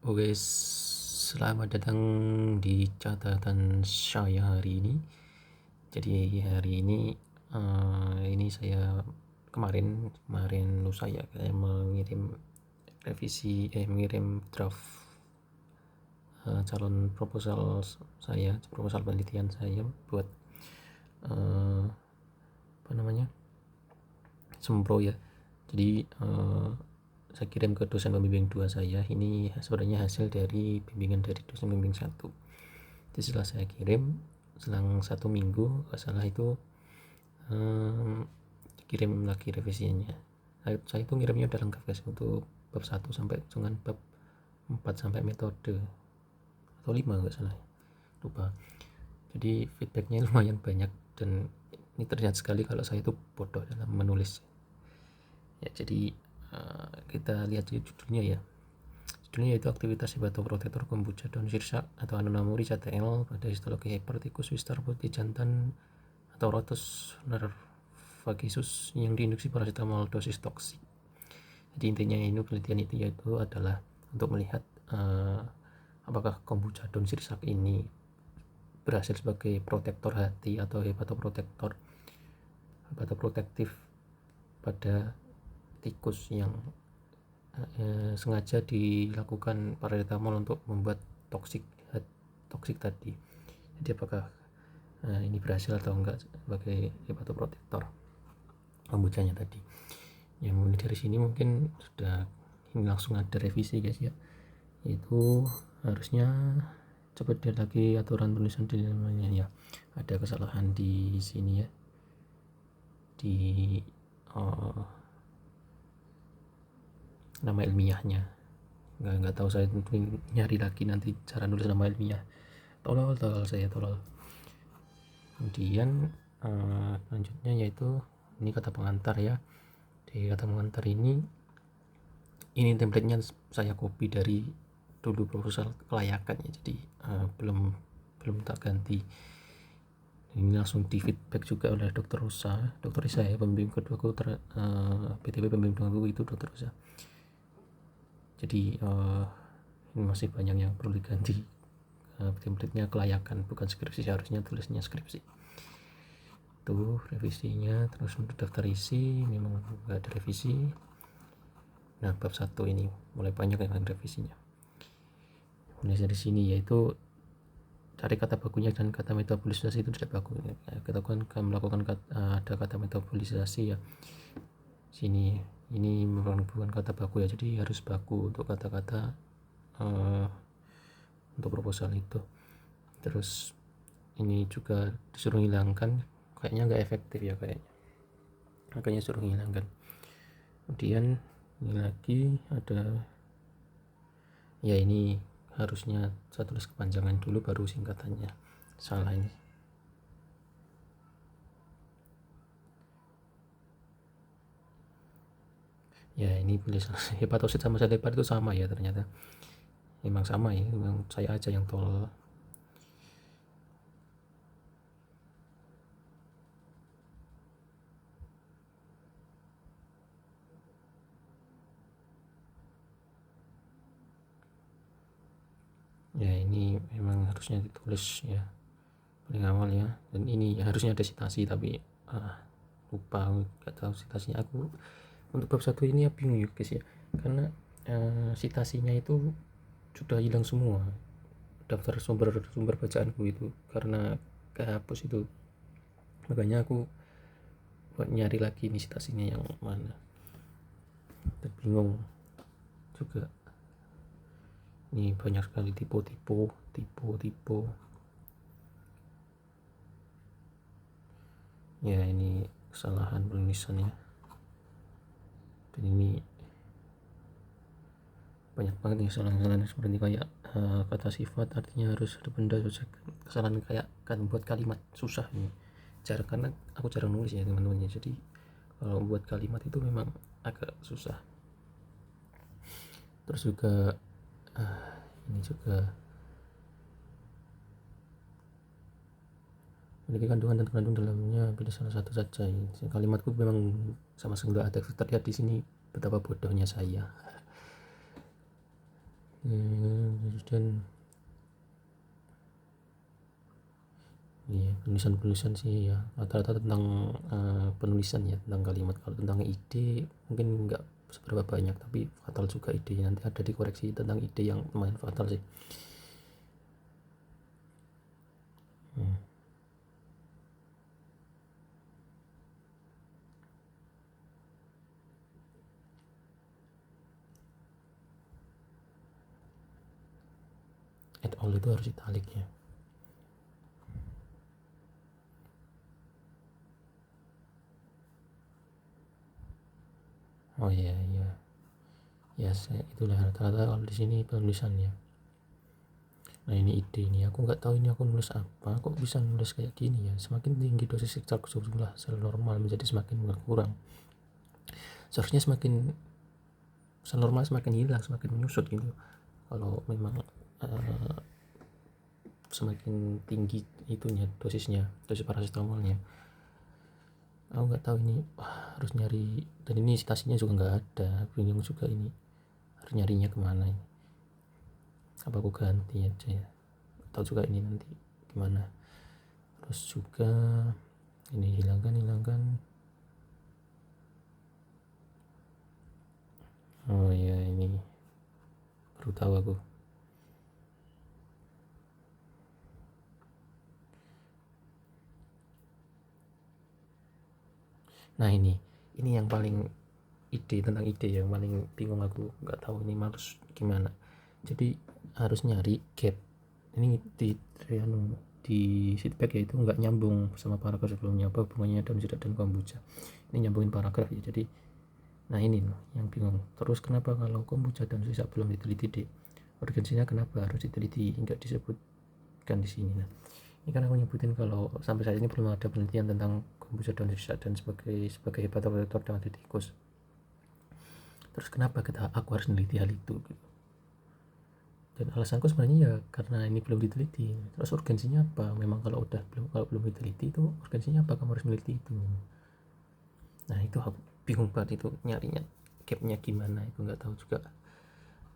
Oke, selamat datang di catatan saya hari ini. Jadi hari ini saya kemarin lusa ya, saya mengirim mengirim draft calon proposal penelitian saya buat apa namanya sempro ya. Jadi saya kirim ke dosen pembimbing 2 saya. Ini sebenarnya hasil dari bimbingan dari dosen pembimbing 1. Jadi setelah saya kirim, selang 1 minggu nggak salah itu kirim lagi revisinya. Saya itu ngirimnya udah lengkap guys, untuk bab 1 sampai dengan bab 4 sampai metode atau 5 nggak salah, lupa. Jadi feedbacknya lumayan banyak dan ini terlihat sekali kalau saya itu bodoh dalam menulis ya. Jadi kita lihat judulnya ya. Judulnya yaitu aktivitas hepatoprotektor kombucha daun sirsak atau Anonamouri CTL pada histologi Hepatitis Wistar putih jantan atau Rotus nervagisus yang diinduksi paracetamol dosis toksik. Jadi intinya ini penelitian itu yaitu adalah untuk melihat apakah kombucha daun sirsak ini berhasil sebagai protektor hati atau hepatoprotektif pada tikus yang sengaja dilakukan paracetamol untuk membuat toksik tadi. Jadi apakah ini berhasil atau enggak sebagai hepatoprotektor kombuchanya tadi. Yang mulai dari sini mungkin sudah ini langsung ada revisi guys ya. Itu harusnya coba lihat lagi aturan penulisan di dalamnya ya. Ada kesalahan di sini ya. Di nama ilmiahnya nggak tahu, saya nyari lagi nanti cara nulis nama ilmiah. Tolol saya. Kemudian selanjutnya yaitu ini kata pengantar ya. Di kata pengantar ini template-nya saya copy dari dulu proposal kelayakan ya. Jadi belum tak ganti. Ini langsung di feedback juga oleh Dr. Rosa ya, pembimbing kedua aku PTP pembimbing kedua itu Dr. Rosa. Jadi ini masih banyak yang perlu diganti. Template-nya kelayakan bukan skripsi, harusnya tulisnya skripsi. Tuh revisinya. Terus untuk daftar isi memang nggak ada revisi. Nah bab 1 ini mulai banyak yang revisinya. Mulai dari sini yaitu cari kata bakunya dan kata metabolisasi itu tidak baku ya. Kita kan melakukan ada kata metabolisasi ya. Sini ini bukan kata baku ya, jadi harus baku untuk kata-kata untuk proposal itu. Terus ini juga disuruh hilangkan, kayaknya nggak efektif ya, makanya suruh hilangkan. Kemudian ini lagi ada ya, ini harusnya saya tulis kepanjangan dulu baru singkatannya, salah ini. Ya ini tulisan hepatosit sama sel hepat itu sama ya, ternyata memang sama ya, memang saya aja yang tolol. Ya ini memang harusnya ditulis ya paling awal ya, dan ini harusnya ada citasi tapi lupa, nggak tahu citasinya. Aku untuk bab 1 ini ya bingung ya guys ya, karena citasinya itu sudah hilang semua daftar sumber bacaanku itu karena kehapus itu, makanya aku buat nyari lagi nih citasinya yang mana, dan bingung juga. Ini banyak sekali tipe ya, ini kesalahan penulisannya, dan ini banyak banget nih kesalahan seperti kayak kata sifat artinya harus ada benda, kesalahan kayak kan buat kalimat susah nih, karena aku jarang nulis ya teman-teman ya, jadi kalau buat kalimat itu memang agak susah. Terus juga ini juga memiliki kandungan dan kandung dalamnya, pilih salah satu saja. Kalimatku memang sama sekali ada, terlihat di sini betapa bodohnya saya. dan iya, penulisan sih ya rata-rata tentang penulisan ya, tentang kalimat. Kalau tentang ide mungkin nggak seberapa banyak, tapi fatal juga ide, nanti ada dikoreksi tentang ide yang lumayan fatal sih. At all itu harus italic ya. Oh iya iya ya, itulah rata-rata kalau di sini penulisannya. Nah ini ide ini, aku nggak tahu ini aku nulis apa, kok bisa nulis kayak gini ya. Semakin tinggi dosis ekstrak jumlah sel normal menjadi semakin berkurang. Seharusnya semakin sel normal semakin hilang, semakin menyusut gitu. Kalau memang semakin tinggi itunya dosisnya, dosis paracetamolnya. Aku nggak tahu ini, harus nyari, dan ini stasiunnya juga nggak ada, bingung juga ini harus nyarinya kemana ini. Apa aku ganti aja ya, tahu juga ini nanti gimana. Terus juga ini hilangkan. Oh ya, ini baru tahu aku. Nah ini yang paling tentang ide yang paling bingung, aku nggak tahu ini harus gimana. Jadi harus nyari gap ini di feedback, yaitu nggak nyambung sama paragraf sebelumnya, apa hubungannya daun sidat dan kombucha. Ini nyambungin paragraf ya. Jadi nah ini loh yang bingung. Terus kenapa kalau kombucha dan sisa belum diteliti deh, urgensinya kenapa harus diteliti, nggak disebutkan di sini. Nah ini kan aku nyebutin kalau sampai saat ini belum ada penelitian tentang kombucha daun sisa dan sebagai hepatoprotector dalam tikus. Terus kenapa aku harus meneliti hal itu gitu. Dan alasanku sebenarnya ya karena ini belum diteliti. Terus urgensinya apa? Memang kalau belum diteliti itu urgensinya apa kamu harus meneliti itu. Nah itu aku bingung banget itu nyarinya, gapnya gimana itu nggak tahu juga.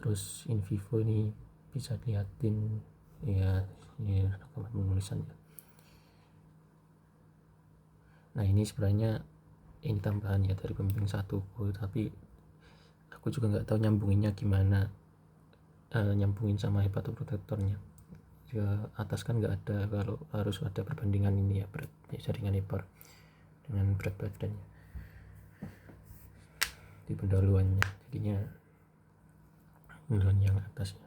Terus in vivo ini bisa liatin ya, ini rekaman penulisannya. Nah ini sebenarnya ini tambahan ya dari pembimbing 1, tapi aku juga nggak tahu nyambunginnya gimana, nyambungin sama hepatoprotektornya. Ke atas kan nggak ada, kalau harus ada perbandingan ini ya, berat jaringan hepar dengan berat badannya di pendahuluannya, jadinya pendahuluan yang atasnya.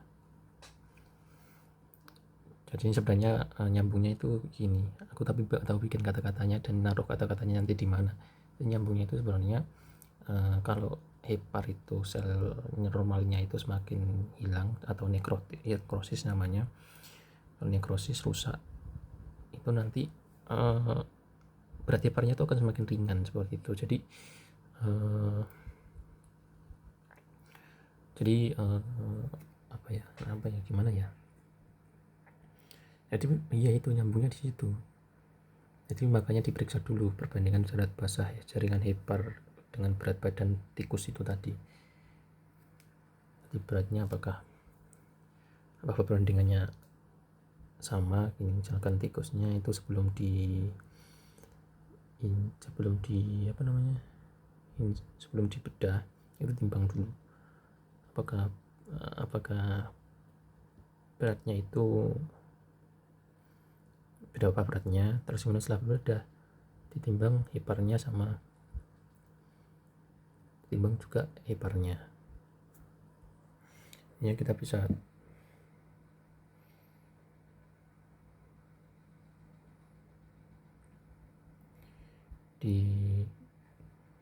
Jadi sebenarnya nyambungnya itu gini, aku tapi nggak tahu bikin kata-katanya dan naruh kata-katanya nanti di mana. Nyambungnya itu sebenarnya kalau hepar itu sel normalnya itu semakin hilang atau nekrosis namanya. Kalau nekrosis rusak itu nanti berat heparnya itu akan semakin ringan seperti itu. Jadi apa ya gimana ya, jadi iya itu nyambungnya di situ. Jadi makanya diperiksa dulu perbandingan berat basah ya, jaringan hepar dengan berat badan tikus itu tadi. Jadi beratnya apakah perbandingannya sama. Ini misalkan tikusnya itu sebelum dibedah itu timbang dulu apakah beratnya itu berapa beratnya, terus kemudian setelah bedah ditimbang heparnya sama, timbang juga heparnya ya. Kita bisa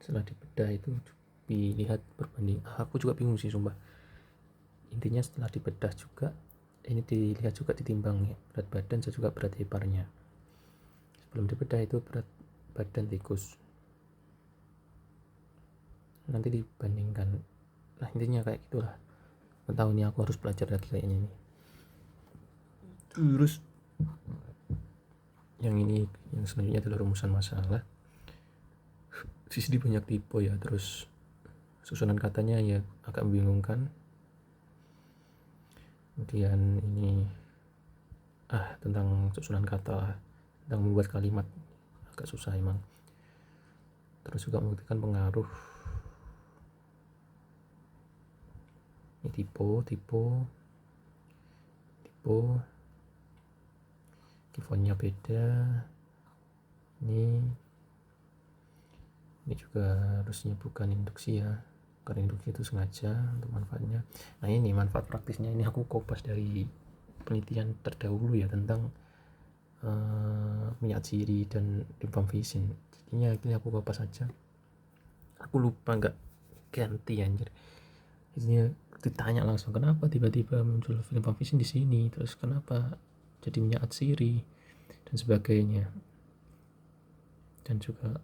setelah dibedah itu dilihat perbanding. Aku juga bingung sih sumpah, intinya setelah dibedah juga ini dilihat juga, ditimbang ya berat badan dan juga berat heparnya. Sebelum dibedah itu berat badan tikus, nanti dibandingkan. Nah intinya kayak gitulah. Tahu nih, aku harus belajar lagi kayaknya nih. Terus yang ini yang selanjutnya adalah rumusan masalah. Di sini banyak tipe ya, terus susunan katanya ya agak membingungkan. Kemudian ini tentang susunan kata, tentang membuat kalimat, agak susah emang. Terus juga membuktikan pengaruh ini tipe keyfontnya beda. Ini juga harusnya bukan induksi ya, karena induksi itu sengaja untuk manfaatnya. Nah ini manfaat praktisnya, ini aku kopas dari penelitian terdahulu ya tentang minyak siri dan Limbang Vision. Jadinya ini aku kopas saja, aku lupa nggak ganti anjir. Jadinya ditanya langsung kenapa tiba-tiba muncul Limbang Vision di sini, terus kenapa jadi minyak siri dan sebagainya, dan juga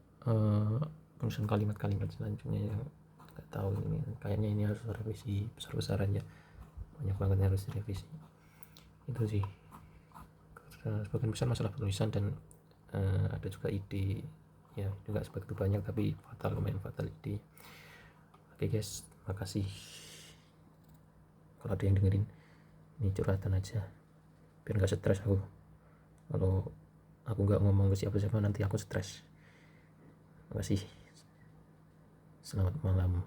penyusun kalimat-kalimat selanjutnya yang nggak tahu. Ini kayaknya ini harus revisi besar-besaran ya, banyak banget yang harus direvisi. Itu sih sebagian besar masalah penulisan, dan ada juga ide ya, juga sebegitu banyak tapi lumayan fatal ide. Oke guys, makasih kalau ada yang dengerin. Ini curhatan aja biar nggak stres aku. Kalau aku nggak ngomong ke siapa-siapa nanti aku stres. Makasih, selamat malam.